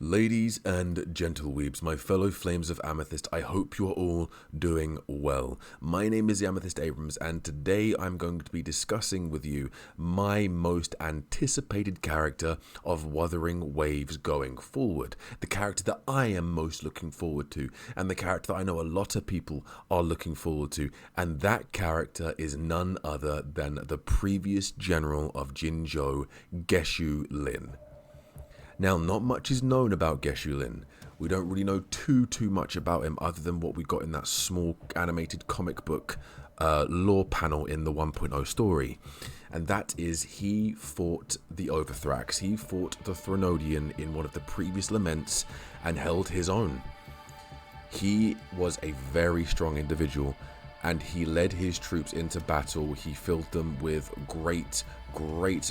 Ladies and Gentleweebs, my fellow flames of amethyst, I hope you're all doing well. My name is the Amethyst Abrams, and today I'm going to be discussing with you my most anticipated character of Wuthering Waves going forward. The character that I am most looking forward to, and the character that I know a lot of people are looking forward to, and that character is none other than the previous general of Jue Gesu Lin. Now, not much is known about Gesu Lin. We don't really know too much about him other than what we got in that small animated comic book lore panel in the 1.0 story. And that is, he fought the Overthrax. He fought the Thronodian in one of the previous laments and held his own. He was a very strong individual, and he led his troops into battle. He filled them with great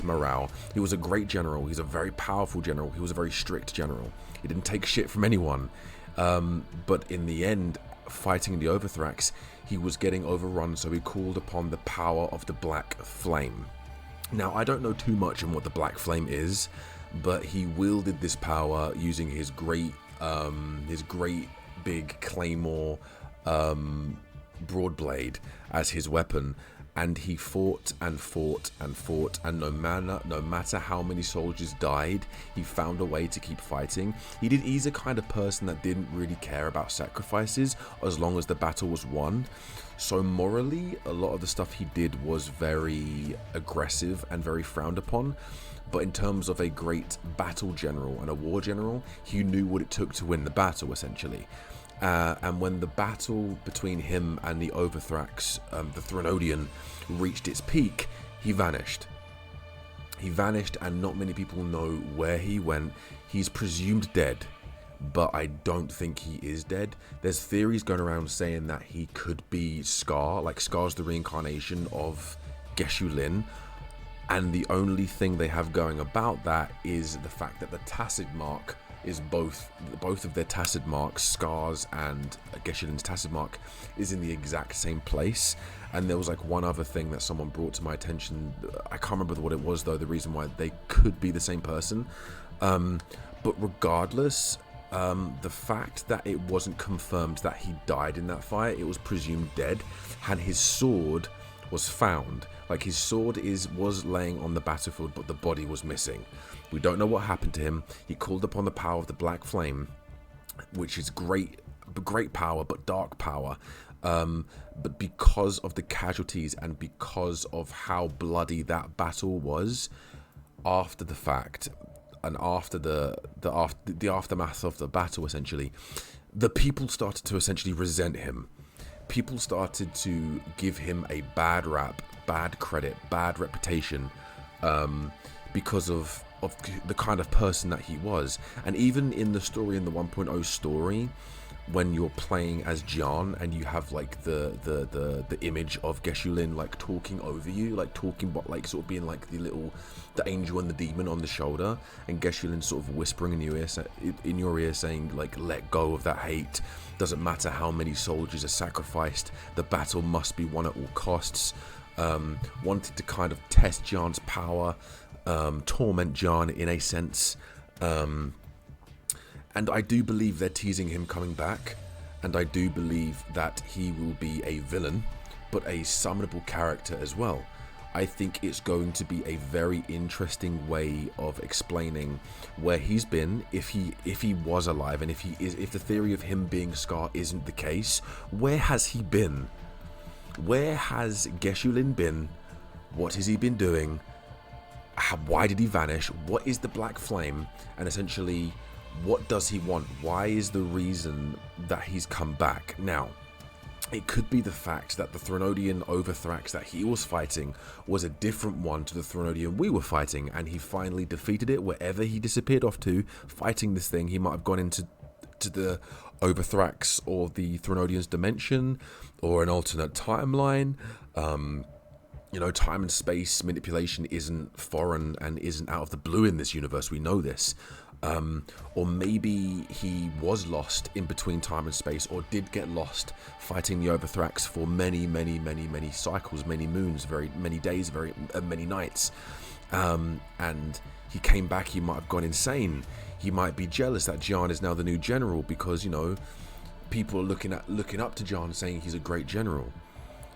morale. He was a great general. He's a very powerful general. He was a very strict general. He didn't take shit from anyone. But in the end, fighting the Overthrax, he was getting overrun, so he called upon the power of the Black Flame. Now, I don't know too much on what the Black Flame is, but he wielded this power using his great big claymore broadblade as his weapon, and he fought and no matter how many soldiers died, he found a way to keep fighting. He's a kind of person that didn't really care about sacrifices as long as the battle was won. So morally, a lot of the stuff he did was very aggressive and very frowned upon. But in terms of a great battle general and a war general, he knew what it took to win the battle, essentially. And when the battle between him and the Overthrax, the Thronodian, reached its peak, he vanished. He vanished, and not many people know where he went. He's presumed dead, but I don't think he is dead. There's theories going around saying that he could be Scar, like Scar's the reincarnation of Gesu Lin. And the only thing they have going about that is the fact that the Tacit mark is both of their Tacit marks, Scar's and Gesu Lin's Tacit mark, is in the exact same place. And there was like one other thing that someone brought to my attention. I can't remember what it was though, the reason why they could be the same person. But regardless, the fact that it wasn't confirmed that he died in that fight, it was presumed dead, and his sword was found. Like, his sword was laying on the battlefield, but the body was missing. We don't know what happened to him. He called upon the power of the Black Flame, which is great power, but dark power. But because of the casualties and because of how bloody that battle was, after the fact and after the aftermath of the battle, essentially, the people started to essentially resent him. People started to give him a bad rap, bad credit, bad reputation, because of the kind of person that he was. And even in the story, in the 1.0 story, when you're playing as Jian and you have like the image of Gesu Lin like talking over you, like talking, but like sort of being like the angel and the demon on the shoulder, and Gesu Lin sort of whispering in your ear saying like, let go of that hate, doesn't matter how many soldiers are sacrificed, the battle must be won at all costs. Wanted to kind of test Jian's power, torment Jian in a sense. And I do believe they're teasing him coming back, and I do believe that he will be a villain, but a summonable character as well. I think it's going to be a very interesting way of explaining where he's been, if he was alive, and if the theory of him being Scar isn't the case, where has he been? Where has Gesu Lin been? What has he been doing? Why did he vanish? What is the Black Flame? And essentially, what does he want? Why is the reason that he's come back? Now, it could be the fact that the Thronodian Overthrax that he was fighting was a different one to the Thronodian we were fighting, and he finally defeated it wherever he disappeared off to, fighting this thing. He might have gone into the Overthrax or the Thronodian's dimension, or an alternate timeline. Time and space manipulation isn't foreign and isn't out of the blue in this universe. We know this. Or maybe he was lost in between time and space, or did get lost fighting the Overthrax for many cycles, many moons, very many days, very many nights. And he came back, he might have gone insane. He might be jealous that Jan is now the new general because, you know, people are looking up to Jan, saying he's a great general,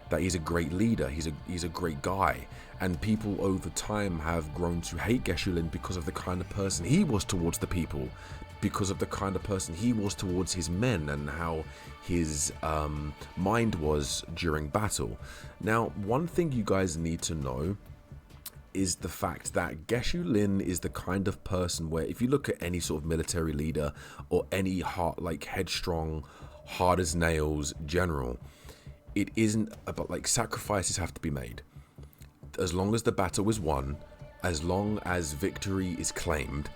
that he's a great leader, he's a great guy. And people over time have grown to hate Gesu because of the kind of person he was towards the people, because of the kind of person he was towards his men, and how his mind was during battle. Now, one thing you guys need to know is the fact that Gesu is the kind of person where, if you look at any sort of military leader or any headstrong, hard as nails general, it isn't about, like, sacrifices have to be made. As long as the battle is won, as long as victory is claimed,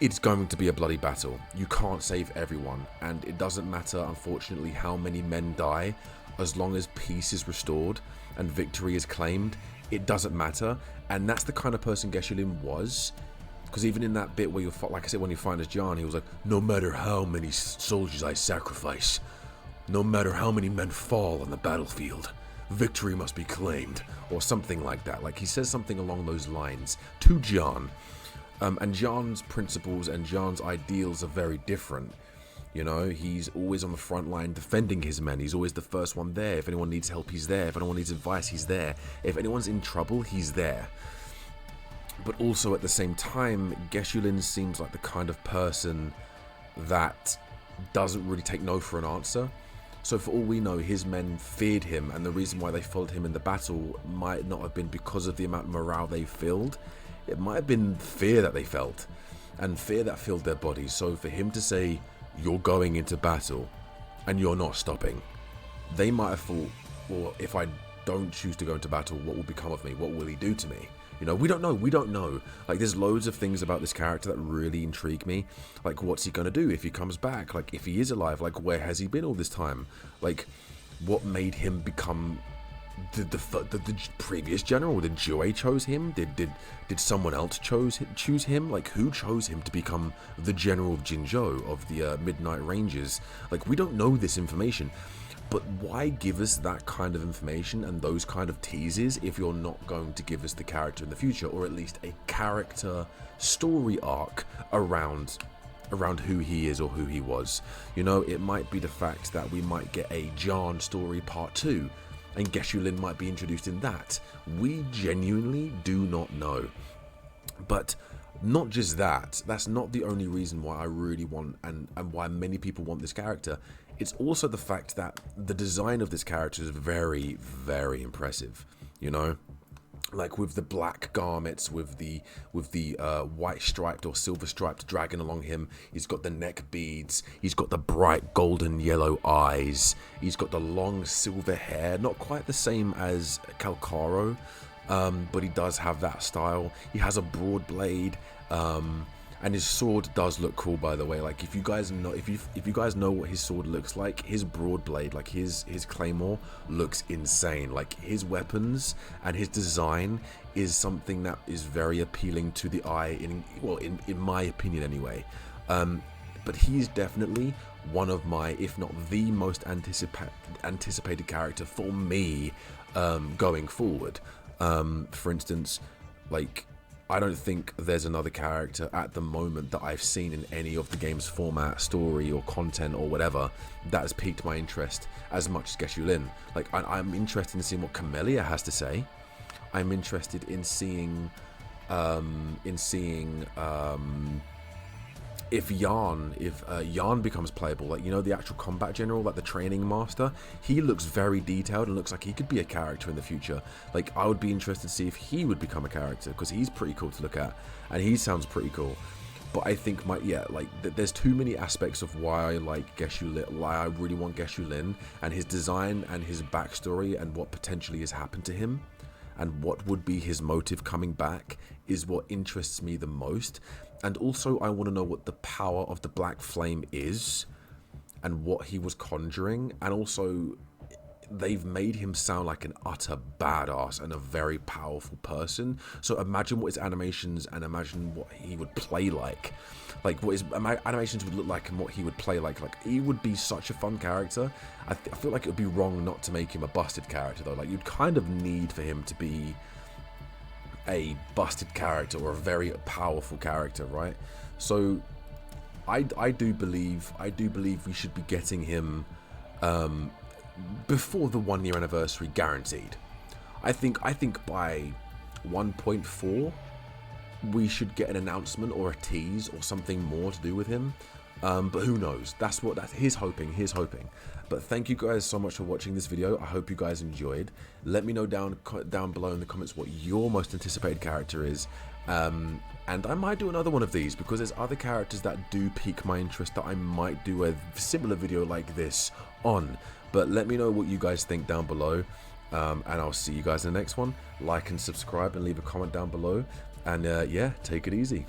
it's going to be a bloody battle. You can't save everyone, and it doesn't matter, unfortunately, how many men die. As long as peace is restored and victory is claimed, it doesn't matter. And that's the kind of person Gesu was. Because even in that bit where like I said, when you find as Jan, he was like, no matter how many soldiers I sacrifice, no matter how many men fall on the battlefield, victory must be claimed, or something like that. Like, he says something along those lines to Jan. And Jan's principles and Jan's ideals are very different. You know, he's always on the front line defending his men. He's always the first one there. If anyone needs help, he's there. If anyone needs advice, he's there. If anyone's in trouble, he's there. But also at the same time, Gesu seems like the kind of person that doesn't really take no for an answer. So for all we know, his men feared him, and the reason why they followed him in the battle might not have been because of the amount of morale they filled. It might have been fear that they felt, and fear that filled their bodies. So for him to say, you're going into battle and you're not stopping, they might have thought, well, if I don't choose to go into battle, what will become of me? What will he do to me? You know, we don't know. Like, there's loads of things about this character that really intrigue me. Like, what's he gonna do if he comes back? Like, if he is alive, like, where has he been all this time? Like, what made him become the previous general? Did Jue chose him? Did someone else choose him? Like, who chose him to become the general of Jinzhou, of the Midnight Rangers? Like, we don't know this information. But why give us that kind of information and those kind of teases if you're not going to give us the character in the future, or at least a character story arc around who he is or who he was? You know, it might be the fact that we might get a Jan story part 2, and Gesu might be introduced in that. We genuinely do not know. But not just that, that's not the only reason why I really want, and why many people want this character. It's also the fact that the design of this character is very, very impressive. You know, like with the black garments, with the white striped or silver striped dragon along him. He's got the neck beads. He's got the bright golden yellow eyes. He's got the long silver hair. Not quite the same as Calcaro, but he does have that style. He has a broad blade. And his sword does look cool, by the way. Like, if you guys know, if you guys know what his sword looks like, his broad blade, like his claymore, looks insane. Like, his weapons and his design is something that is very appealing to the eye. In my opinion, anyway. But he's definitely one of my, if not the most anticipated character for me, going forward. For instance, like, I don't think there's another character at the moment that I've seen in any of the game's format, story, or content, or whatever, that has piqued my interest as much as Gesu. Like, I'm interested in seeing what Camellia has to say. I'm interested in seeing if Jan becomes playable. Like, you know, the actual combat general, like the training master, he looks very detailed and looks like he could be a character in the future. Like, I would be interested to see if he would become a character, because he's pretty cool to look at and he sounds pretty cool. But I think there's too many aspects of why I like Gesu, why I really want Gesu, and his design and his backstory and what potentially has happened to him and what would be his motive coming back is what interests me the most. And also, I want to know what the power of the Black Flame is and what he was conjuring. And also, they've made him sound like an utter badass and a very powerful person. So imagine what his animations and imagine what he would play like. Like, what his animations would look like and what he would play like. Like, he would be such a fun character. I feel like it would be wrong not to make him a busted character, though. Like, you'd kind of need for him to be a busted character or a very powerful character, right? So I do believe we should be getting him before the 1 year anniversary, guaranteed. I think by 1.4 we should get an announcement or a tease or something more to do with him. But who knows? That's he's hoping. But thank you guys so much for watching this video. I hope you guys enjoyed. Let me know down below in the comments what your most anticipated character is. And I might do another one of these because there's other characters that do pique my interest that I might do a similar video like this on. But let me know what you guys think down below. And I'll see you guys in the next one. Like and subscribe and leave a comment down below. And yeah, take it easy.